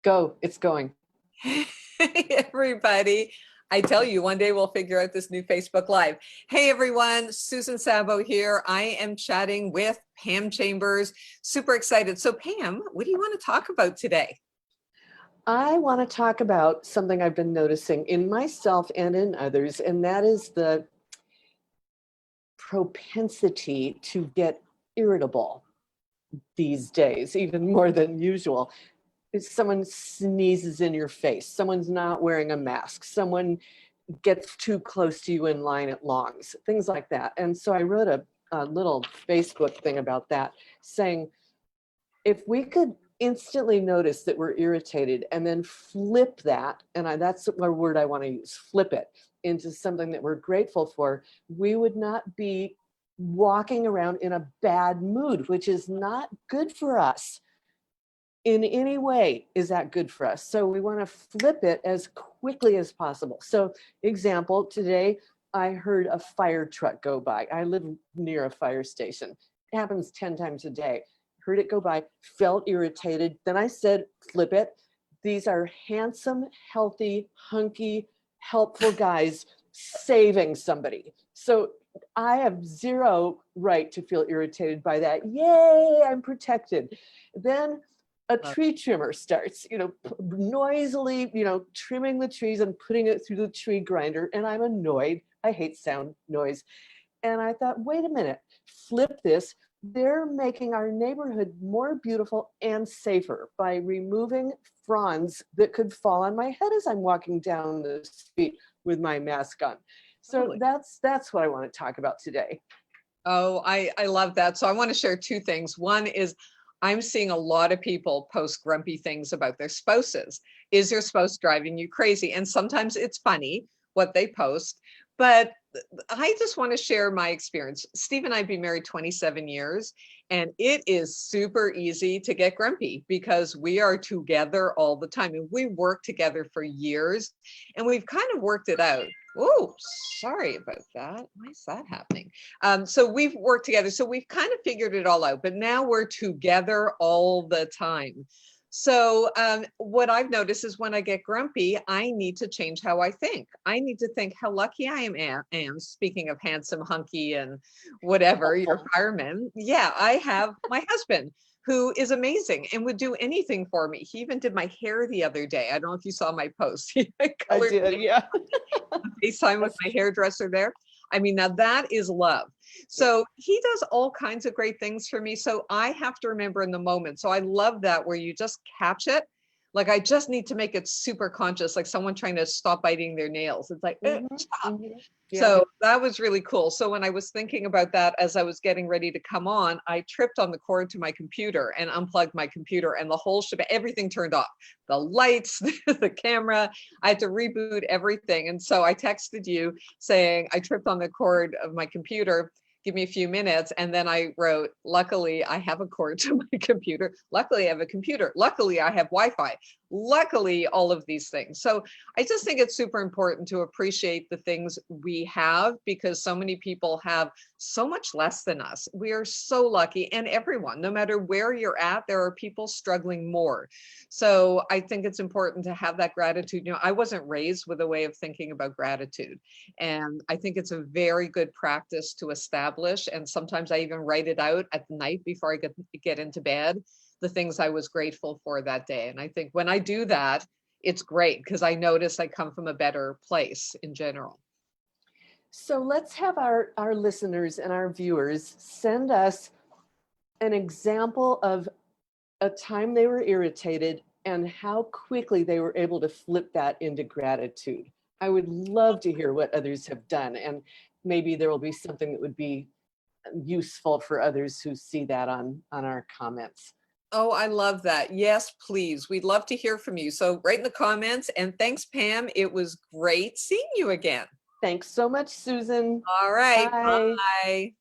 Go, it's going. Hey, everybody. I tell you, one day we'll figure out this new Facebook Live. Hey, everyone. Susan Sabo here. I am chatting with Pam Chambers. Super excited. So, Pam, what do you want to talk about today? I want to talk about something I've been noticing in myself and in others, and that is the propensity to get irritable these days, even more than usual. If someone sneezes in your face, someone's not wearing a mask, someone gets too close to you in line at Longs, things like that. And so I wrote a little Facebook thing about that, saying, if we could instantly notice that we're irritated and then flip that, and that's the word I want to use, flip it into something that we're grateful for, we would not be walking around in a bad mood, which is not good for us. In any way is that good for us. So we want to flip it as quickly as possible. So example, today I heard a fire truck go by. I live near a fire station. It happens 10 times a day. Heard it go by, felt irritated. Then I said, flip it. These are handsome, healthy, hunky, helpful guys saving somebody. So I have zero right to feel irritated by that. Yay, I'm protected. Then a tree trimmer starts, noisily, trimming the trees and putting it through the tree grinder. And I'm annoyed. I hate sound noise. And I thought, wait a minute, flip this. They're making our neighborhood more beautiful and safer by removing fronds that could fall on my head as I'm walking down the street with my mask on. So that's what I want to talk about today. Oh, I love that. So I want to share two things. One is I'm seeing a lot of people post grumpy things about their spouses. Is your spouse driving you crazy? And sometimes it's funny what they post, but I just want to share my experience. Steve and I have been married 27 years, and it is super easy to get grumpy because we are together all the time and we work together for years and we've kind of worked it out. Oh, sorry about that. Why is that happening? So we've worked together. So we've kind of figured it all out, but now we're together all the time. So what I've noticed is when I get grumpy, I need to change how I think. I need to think how lucky I am. Speaking of handsome, hunky, and whatever, your fireman. Yeah, I have my husband who is amazing and would do anything for me. He even did my hair the other day. I don't know if you saw my post. I did, yeah. FaceTime with my hairdresser there. I mean, now that is love. So he does all kinds of great things for me. So I have to remember in the moment. So I love that where you just catch it. Like I just need to make it super conscious, like someone trying to stop biting their nails. It's like, stop. Yeah. So that was really cool. So when I was thinking about that, as I was getting ready to come on, I tripped on the cord to my computer and unplugged my computer and the whole shebang, everything turned off. The lights, the camera, I had to reboot everything. And so I texted you saying I tripped on the cord of my computer. Give me a few minutes. And then I wrote, luckily I have a cord to my computer. Luckily I have a computer. Luckily I have Wi-Fi. Luckily all of these things. So I just think it's super important to appreciate the things we have because so many people have so much less than us. We are so lucky, and everyone, no matter where you're at, there are people struggling more. So I think it's important to have that gratitude. I wasn't raised with a way of thinking about gratitude. And I think it's a very good practice to establish. And sometimes I even write it out at night before I get into bed, the things I was grateful for that day. And I think when I do that, it's great because I notice I come from a better place in general. So let's have our listeners and our viewers send us an example of a time they were irritated and how quickly they were able to flip that into gratitude. I would love to hear what others have done, and maybe there will be something that would be useful for others who see that on our comments. Oh, I love that. Yes, please. We'd love to hear from you. So write in the comments, and thanks, Pam. It was great seeing you again. Thanks so much, Susan. All right. Bye. Bye.